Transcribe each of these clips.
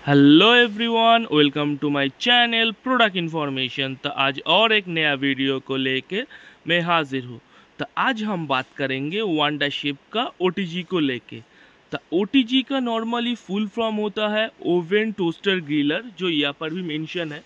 Hello everyone, welcome to my channel product information. तो आज और एक नया वीडियो को लेके मैं हाजिर हूँ। तो आज हम बात करेंगे वांडाशिप का ओटीजी को लेके। तो ओटीजी का नॉर्मली फुल फॉर्म होता है ओवन टोस्टर ग्रिलर, जो यहाँ पर भी मेंशन है।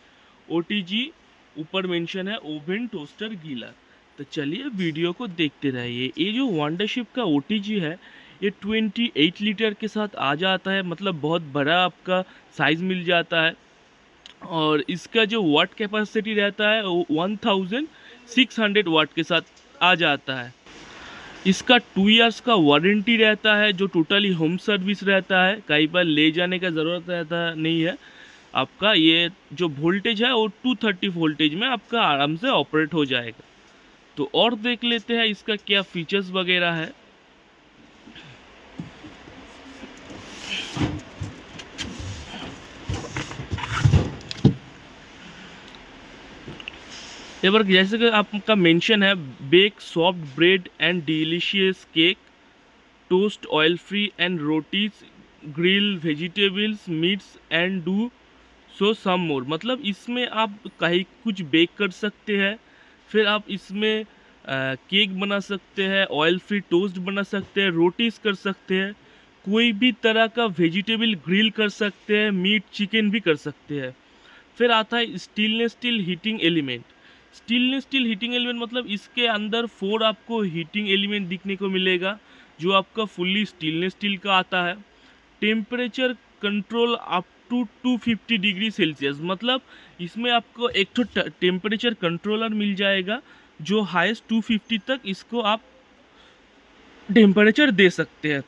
ओटीजी ऊपर मेंशन है ओवन टोस्टर ग्रिलर। तो चलिए वीडियो को देखते रहिए। ये जो वांडाशिप का ओटीजी है ये 28 लीटर के साथ आ जाता है, मतलब बहुत बड़ा आपका साइज़ मिल जाता है। और इसका जो वाट कैपेसिटी रहता है वो 1600 वाट के साथ आ जाता है। इसका 2 इयर्स का वारंटी रहता है, जो टोटली होम सर्विस रहता है, कहीं पर ले जाने का ज़रूरत रहता नहीं है। आपका ये जो वोल्टेज है वो 230 वोल्टेज में आपका आराम से ऑपरेट हो जाएगा। तो और देख लेते हैं इसका क्या फीचर्स वगैरह है। ये बार जैसे कि आपका मेंशन है, bake soft bread and delicious cake, toast oil free and rotis, grill vegetables meats and do so some more. मतलब इसमें आप कहीं कुछ बेक कर सकते हैं, फिर आप इसमें केक बना सकते हैं, ऑयल फ्री टोस्ट बना सकते हैं, रोटीज कर सकते हैं, कोई भी तरह का वेजिटेबल ग्रिल कर सकते हैं, मीट चिकन भी कर सकते हैं। फिर आता है stainless steel heating element. Stainless steel heating element मतलब इसके अंदर 4 आपको हीटिंग एलिमेंट दिखने को मिलेगा, जो आपका फुल्ली स्टेनलेस स्टील का आता है। Temperature control up to 250 degree Celsius, मतलब इसमें आपको एक तो टेम्परेचर कंट्रोलर मिल जाएगा, जो हाईएस्ट 250 तक इसको आप टेम्परेचर दे सकते हैं।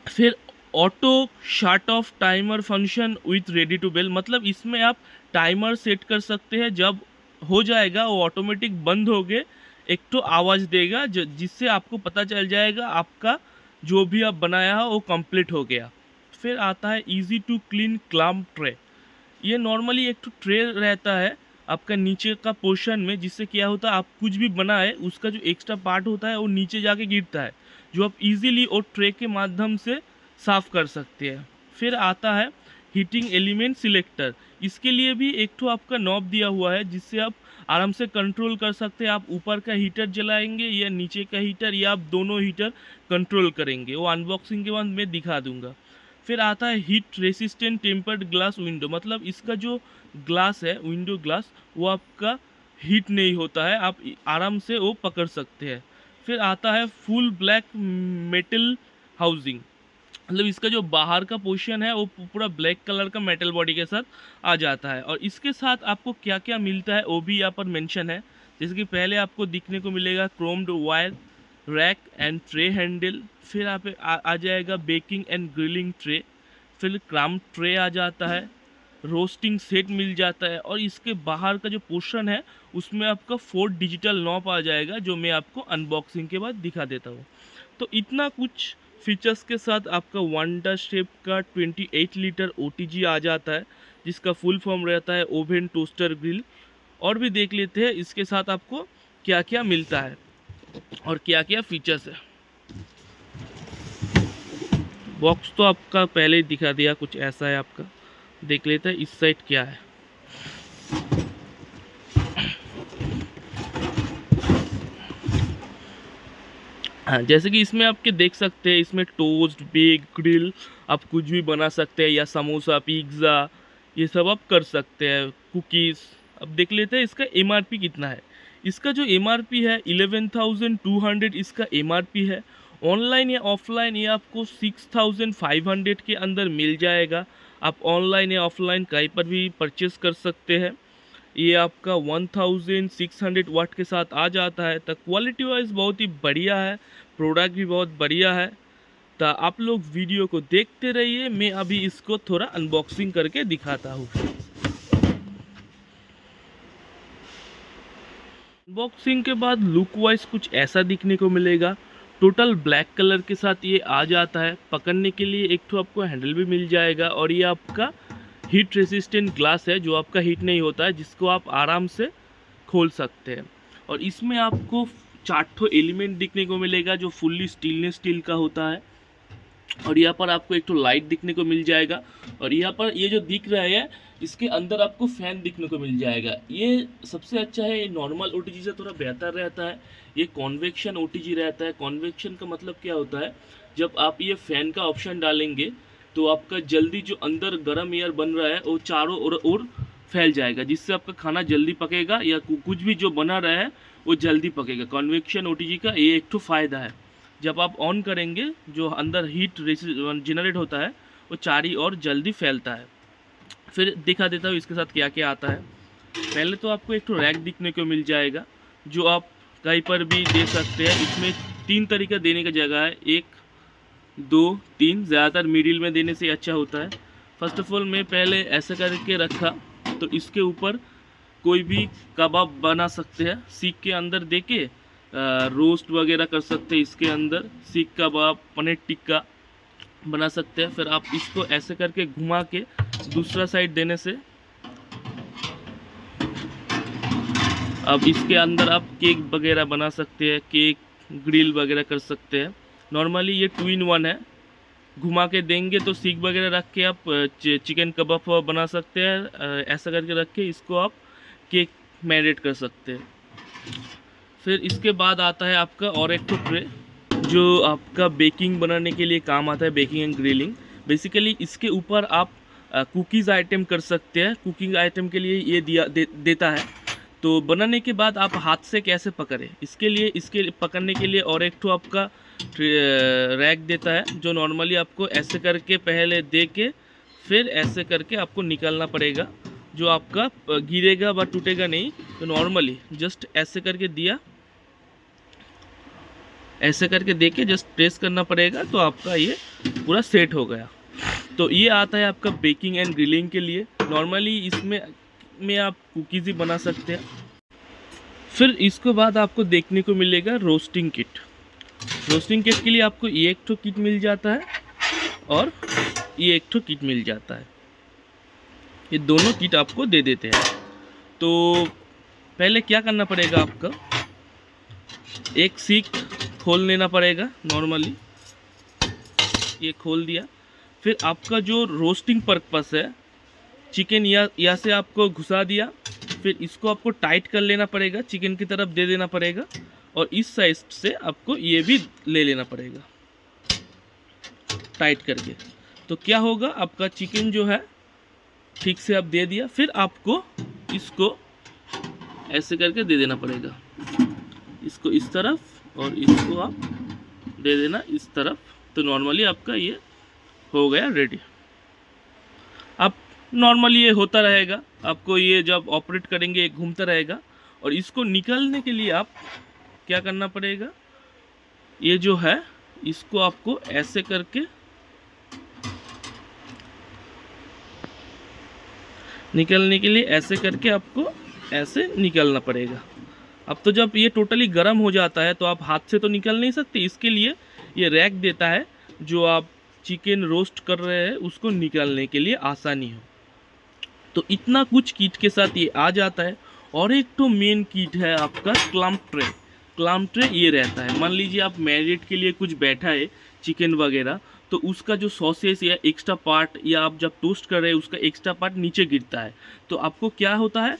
फिर auto shut off timer function with ready to bell, मतलब इसमें आप टाइमर सेट कर सकते हैं, जब हो जाएगा वो ऑटोमेटिक बंद हो गए एक तो आवाज़ देगा, जिससे आपको पता चल जाएगा आपका जो भी आप बनाया है वो कंप्लीट हो गया। फिर आता है easy to clean clamp tray. ये नॉर्मली एक तो ट्रे रहता है आपका नीचे का पोर्शन में, जिससे क्या होता है आप कुछ भी बनाए उसका जो एक्स्ट्रा पार्ट होता है वो नीचे जाके गिरता है, जो आप इजीली और ट्रे के माध्यम से साफ़ कर सकते हैं। फिर आता है हीटिंग एलिमेंट सिलेक्टर। इसके लिए भी एक तो आपका नॉब दिया हुआ है, जिससे आप आराम से कंट्रोल कर सकते हैं। आप ऊपर का हीटर जलाएंगे या नीचे का हीटर, या आप दोनों हीटर कंट्रोल करेंगे, वो अनबॉक्सिंग के बाद मैं दिखा दूंगा। फिर आता है heat resistant tempered glass window, मतलब इसका जो ग्लास है विंडो ग्लास वो आपका हीट नहीं होता है, आप आराम से वो पकड़ सकते हैं। फिर आता है फुल ब्लैक मेटल हाउसिंग, मतलब इसका जो बाहर का पोर्शन है वो पूरा ब्लैक कलर का मेटल बॉडी के साथ आ जाता है। और इसके साथ आपको क्या क्या मिलता है वो भी यहाँ पर मेंशन है। जैसे कि पहले आपको दिखने को मिलेगा chromed wire rack and tray handle, फिर आप आ जाएगा बेकिंग एंड ग्रिलिंग ट्रे, फिर क्रम्ब ट्रे आ जाता है, रोस्टिंग सेट मिल जाता है, और इसके बाहर का जो पोर्शन है उसमें आपका 4 डिजिटल नॉब आ जाएगा, जो मैं आपको अनबॉक्सिंग के बाद दिखा देता हूँ। तो इतना कुछ फीचर्स के साथ आपका वांडाशिप का 28 लीटर ओटीजी आ जाता है, जिसका फुल फॉर्म रहता है ओवन टोस्टर ग्रिल। और भी देख लेते हैं इसके साथ आपको क्या क्या मिलता है और क्या क्या फीचर्स है। बॉक्स तो आपका पहले ही दिखा दिया, कुछ ऐसा है आपका। देख लेते हैं इस साइड क्या है। हाँ, जैसे कि इसमें आपके देख सकते हैं, इसमें टोस्ट बेक ग्रिल आप कुछ भी बना सकते हैं, या समोसा पिज़्ज़ा ये सब आप कर सकते हैं, कुकीज़। अब देख लेते हैं इसका एमआरपी कितना है। इसका जो एमआरपी है 11,200 इसका एमआरपी है। ऑनलाइन या ऑफलाइन ये आपको 6,500 के अंदर मिल जाएगा। आप ऑनलाइन या ऑफलाइन कहीं पर भी परचेस कर सकते हैं। ये आपका 1600 वाट के साथ आ जाता है। तो क्वालिटी वाइज बहुत ही बढ़िया है, प्रोडक्ट भी बहुत बढ़िया है। तो आप लोग वीडियो को देखते रहिए, मैं अभी इसको थोड़ा अनबॉक्सिंग करके दिखाता हूँ। अनबॉक्सिंग के बाद लुक वाइज कुछ ऐसा दिखने को मिलेगा। टोटल ब्लैक कलर के साथ ये आ जाता है। पकड़ने के लिए एक तो आपको हैंडल भी मिल जाएगा, और ये आपका हीट रेसिस्टेंट ग्लास है, जो आपका हीट नहीं होता है, जिसको आप आराम से खोल सकते हैं। और इसमें आपको 4 एलिमेंट दिखने को मिलेगा, जो फुल्ली स्टेनलेस स्टील का होता है। और यहाँ पर आपको एक तो लाइट दिखने को मिल जाएगा, और यहाँ पर ये जो दिख रहा है इसके अंदर आपको फ़ैन दिखने को मिल जाएगा। ये सबसे अच्छा है, ये नॉर्मल ओटीजी से थोड़ा बेहतर रहता है। ये कॉन्वेक्शन ओटीजी रहता है। कॉन्वेक्शन का मतलब क्या होता है, जब आप ये फ़ैन का ऑप्शन डालेंगे तो आपका जल्दी जो अंदर गर्म एयर बन रहा है वो चारों ओर फैल जाएगा, जिससे आपका खाना जल्दी पकेगा या कुछ भी जो बना रहा है वो जल्दी पकेगा। कॉन्वेक्शन ओटीजी का ये एक तो फ़ायदा है। जब आप ऑन करेंगे जो अंदर हीट जनरेट होता है वो चारी और जल्दी फैलता है। फिर दिखा देता हूँ इसके साथ क्या क्या आता है। पहले तो आपको एक तो रैक दिखने को मिल जाएगा, जो आप कहीं पर भी दे सकते हैं। इसमें 3 तरीका देने का जगह है, 1 2 3। ज़्यादातर मिडिल में देने से अच्छा होता है। फर्स्ट ऑफ ऑल मैं पहले ऐसा करके रखा, तो इसके ऊपर कोई भी कबाब बना सकते हैं। सीख के अंदर दे के रोस्ट वगैरह कर सकते हैं। इसके अंदर सीख कबाब, पनीर टिक्का बना सकते हैं। फिर आप इसको ऐसे करके घुमा के दूसरा साइड देने से अब इसके अंदर आप केक वगैरह बना सकते हैं, केक ग्रिल वगैरह कर सकते हैं। नॉर्मली ये 2 in 1 है। घुमा के देंगे तो सीख वगैरह रख के आप चिकन कबाब बना सकते हैं। ऐसा करके रख के इसको आप केक मैरिनेट कर सकते हैं। फिर इसके बाद आता है आपका और एक तो ट्रे, जो आपका बेकिंग बनाने के लिए काम आता है, बेकिंग एंड ग्रिलिंग। बेसिकली इसके ऊपर आप कुकीज़ आइटम कर सकते हैं। कुकिंग आइटम के लिए ये देता है। तो बनाने के बाद आप हाथ से कैसे पकड़ें, इसके पकड़ने के लिए और एक तो आपका रैक देता है, जो नॉर्मली आपको ऐसे करके पहले दे के फिर ऐसे करके आपको निकालना पड़ेगा। जो आपका गिरेगा व टूटेगा नहीं। तो नॉर्मली जस्ट ऐसे करके दिया, ऐसे करके दे के जस्ट प्रेस करना पड़ेगा, तो आपका ये पूरा सेट हो गया। तो ये आता है आपका बेकिंग एंड ग्रिलिंग के लिए। नॉर्मली इसमें आप कुकीज़ ही बना सकते हैं। फिर इसके बाद आपको देखने को मिलेगा रोस्टिंग किट। रोस्टिंग किट के लिए आपको ये एक ठो किट मिल जाता है और ये एक ठो किट मिल जाता है। ये दोनों किट आपको दे देते हैं। तो पहले क्या करना पड़ेगा, आपका एक सीख खोल लेना पड़ेगा। नॉर्मली ये खोल दिया। फिर आपका जो रोस्टिंग पर्पस है, चिकन या से आपको घुसा दिया। फिर इसको आपको टाइट कर लेना पड़ेगा, चिकन की तरफ दे देना पड़ेगा, और इस साइड से आपको ये भी ले लेना पड़ेगा टाइट करके। तो क्या होगा, आपका चिकन जो है ठीक से आप दे दिया। फिर आपको इसको ऐसे करके दे देना पड़ेगा, इसको इस तरफ और इसको आप दे देना इस तरफ। तो नॉर्मली आपका ये हो गया रेडी। अब नॉर्मली ये होता रहेगा, आपको ये जब ऑपरेट करेंगे ये घूमता रहेगा। और इसको निकालने के लिए आप क्या करना पड़ेगा, ये जो है इसको आपको ऐसे करके निकलने के लिए ऐसे करके आपको ऐसे निकलना पड़ेगा। अब तो जब ये टोटली गर्म हो जाता है तो आप हाथ से तो निकल नहीं सकते। इसके लिए ये रैक देता है, जो आप चिकन रोस्ट कर रहे हैं उसको निकालने के लिए आसानी हो। तो इतना कुछ किट के साथ ये आ जाता है। और एक तो मेन किट है आपका क्लम्प ट्रे। क्लम्प ट्रे ये रहता है, मान लीजिए आप मैरिनेट के लिए कुछ बैठा है चिकन वगैरह, तो उसका जो सॉसेस या एक्स्ट्रा पार्ट, या आप जब टोस्ट कर रहे हैं उसका एक्स्ट्रा पार्ट नीचे गिरता है, तो आपको क्या होता है,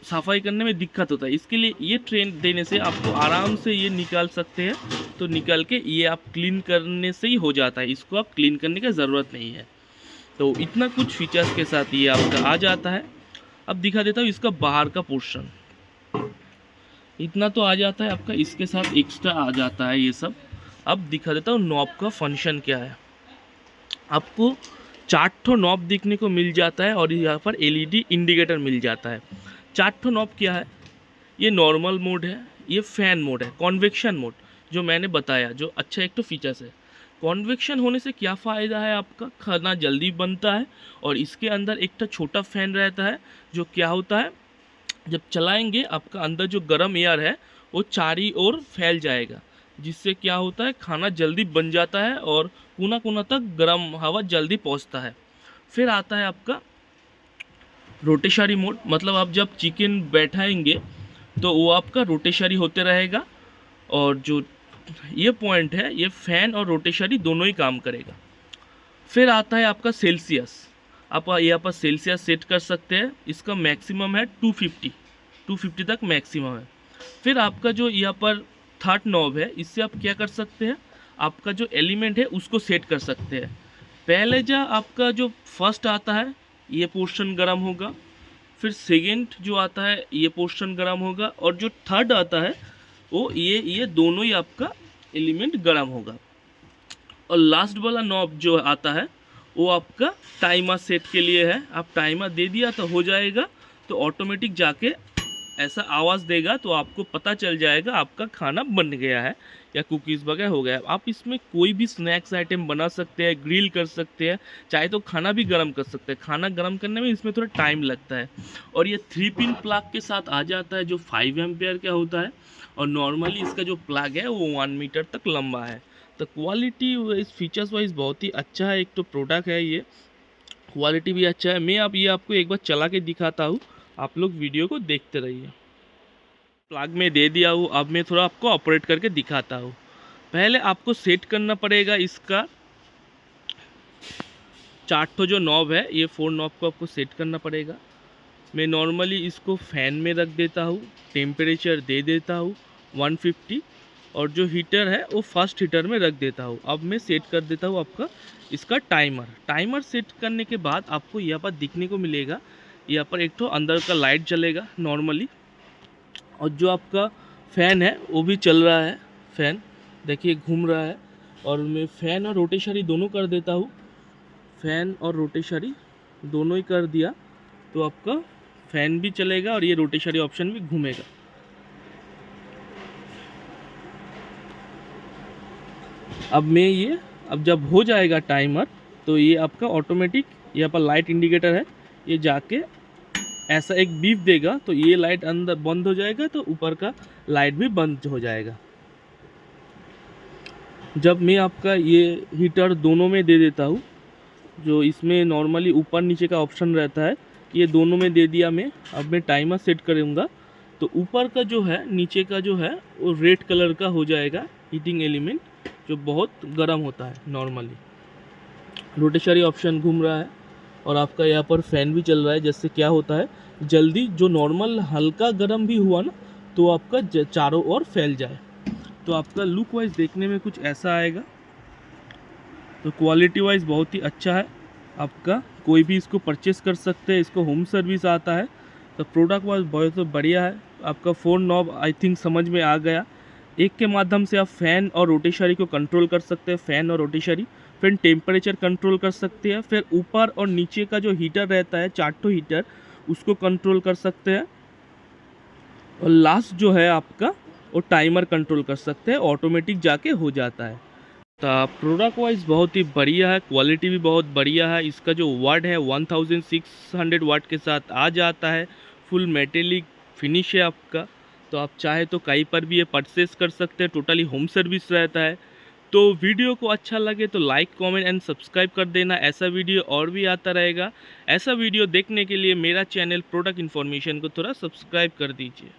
सफाई करने में दिक्कत होता है। इसके लिए ये ट्रेन देने से आपको आराम से ये निकाल सकते हैं। तो निकाल के ये आप क्लीन करने से ही हो जाता है, इसको आप क्लीन करने की ज़रूरत नहीं है। तो इतना कुछ फीचर्स के साथ ये आपका आ जाता है। अब दिखा देता हूँ इसका बाहर का पोर्शन। इतना तो आ जाता है आपका, इसके साथ एक्स्ट्रा आ जाता है ये सब। अब दिखा देता हूँ नॉब का फंक्शन क्या है। आपको 4 ठो नॉब दिखने को मिल जाता है और यहाँ पर एलईडी इंडिकेटर मिल जाता है। 4 ठो नॉब क्या है, ये नॉर्मल मोड है, ये फ़ैन मोड है, कॉन्वेक्शन मोड जो मैंने बताया, जो अच्छा एक तो फीचर्स है। कॉन्वेक्शन होने से क्या फ़ायदा है, आपका खाना जल्दी बनता है। और इसके अंदर एक तो छोटा फ़ैन रहता है, जो क्या होता है, जब चलाएंगे आपका अंदर जो गर्म एयर है वो चारी ओर फैल जाएगा, जिससे क्या होता है खाना जल्दी बन जाता है और कोना कोना तक गर्म हवा जल्दी पहुंचता है। फिर आता है आपका रोटेशरी मोड, मतलब आप जब चिकन बैठाएंगे तो वो आपका रोटेशरी होते रहेगा, और जो ये पॉइंट है, ये फैन और रोटेशनरी दोनों ही काम करेगा। फिर आता है आपका सेल्सियस। आप यहाँ पर सेल्सियस सेट कर सकते हैं, इसका मैक्सिमम है 250 तक मैक्सिमम है। फिर आपका जो यहाँ पर थर्ड नॉब है, इससे आप क्या कर सकते हैं, आपका जो एलिमेंट है उसको सेट कर सकते हैं। पहले जो आपका जो फर्स्ट आता है ये पोर्शन गर्म होगा, फिर सेकंड जो आता है ये पोर्शन गर्म होगा, और जो थर्ड आता है वो ये दोनों ही आपका एलिमेंट गर्म होगा। और लास्ट वाला नॉब जो आता है वो आपका टाइमर सेट के लिए है। आप टाइमर दे दिया तो हो जाएगा, तो ऑटोमेटिक जाके ऐसा आवाज़ देगा तो आपको पता चल जाएगा आपका खाना बन गया है या कुकीज़ वगैरह हो गया है। आप इसमें कोई भी स्नैक्स आइटम बना सकते हैं, ग्रिल कर सकते हैं, चाहे तो खाना भी गर्म कर सकते हैं। खाना गर्म करने में इसमें थोड़ा टाइम लगता है। और ये 3 पिन प्लग के साथ आ जाता है जो 5 एम्पियर का होता है, और नॉर्मली इसका जो प्लग है वो 1 मीटर तक लंबा है। तो क्वालिटी वाइज, फीचर्स वाइज बहुत ही अच्छा है। एक तो प्रोडक्ट है, ये क्वालिटी भी अच्छा है। मैं अब ये आपको एक बार चला के दिखाता हूँ, आप लोग वीडियो को देखते रहिए। प्लग में दे दिया हूँ, अब मैं थोड़ा आपको ऑपरेट करके दिखाता हूँ। पहले आपको सेट करना पड़ेगा इसका 4 ठो जो नॉब है, ये 4 नॉब को आपको सेट करना पड़ेगा। मैं नॉर्मली इसको फ़ैन में रख देता हूँ, टेम्परेचर दे देता हूँ 150, और जो हीटर है वो फर्स्ट हीटर में रख देता हूँ। अब मैं सेट कर देता हूँ आपका इसका टाइमर सेट करने के बाद आपको यहाँ पर दिखने को मिलेगा, यहाँ पर एक तो अंदर का लाइट जलेगा नॉर्मली, और जो आपका फ़ैन है वो भी चल रहा है। फ़ैन देखिए घूम रहा है, और मैं फ़ैन और रोटेशनरी दोनों कर देता हूँ। फ़ैन और रोटेशनरी दोनों ही कर दिया तो आपका फ़ैन भी चलेगा और ये रोटेशनरी ऑप्शन भी घूमेगा। अब जब हो जाएगा टाइमर तो ये आपका ऑटोमेटिक यहाँ पर लाइट इंडिकेटर है, ये जाके ऐसा एक बीप देगा तो ये लाइट अंदर बंद हो जाएगा, तो ऊपर का लाइट भी बंद हो जाएगा। जब मैं आपका ये हीटर दोनों में दे देता हूँ, जो इसमें नॉर्मली ऊपर नीचे का ऑप्शन रहता है, ये दोनों में दे दिया मैं। अब मैं टाइमर सेट करूँगा तो ऊपर का जो है, नीचे का जो है वो रेड कलर का हो जाएगा हीटिंग एलिमेंट, जो बहुत गर्म होता है नॉर्मली। रोटेशनरी ऑप्शन घूम रहा है और आपका यहाँ पर फ़ैन भी चल रहा है, जिससे क्या होता है जल्दी जो नॉर्मल हल्का गर्म भी हुआ ना तो आपका चारों ओर फैल जाए। तो आपका लुक वाइज देखने में कुछ ऐसा आएगा। तो क्वालिटी वाइज बहुत ही अच्छा है, आपका कोई भी इसको परचेस कर सकते हैं, इसको होम सर्विस आता है। तो प्रोडक्ट वाइज बहुत बढ़िया है। आपका 4 नॉब आई थिंक समझ में आ गया। एक के माध्यम से आप फ़ैन और रोटेशनरी को कंट्रोल कर सकते हैं, फ़ैन और रोटेशनरी। फिर टेम्परेचर कंट्रोल कर सकते हैं, फिर ऊपर और नीचे का जो हीटर रहता है 4 ठो हीटर, उसको कंट्रोल कर सकते हैं, और लास्ट जो है आपका वो टाइमर कंट्रोल कर सकते हैं, ऑटोमेटिक जाके हो जाता है। तो प्रोडक्ट वाइज बहुत ही बढ़िया है, क्वालिटी भी बहुत बढ़िया है। इसका जो वाट है 1600 वाट के साथ आ जाता है, फुल मेटेलिक फिनिश है आपका। तो आप चाहे तो कहीं पर भी ये परचेस कर सकते हैं, टोटली होम सर्विस रहता है। तो वीडियो को अच्छा लगे तो लाइक कमेंट एंड सब्सक्राइब कर देना, ऐसा वीडियो और भी आता रहेगा। ऐसा वीडियो देखने के लिए मेरा चैनल प्रोडक्ट इन्फॉर्मेशन को थोड़ा सब्सक्राइब कर दीजिए।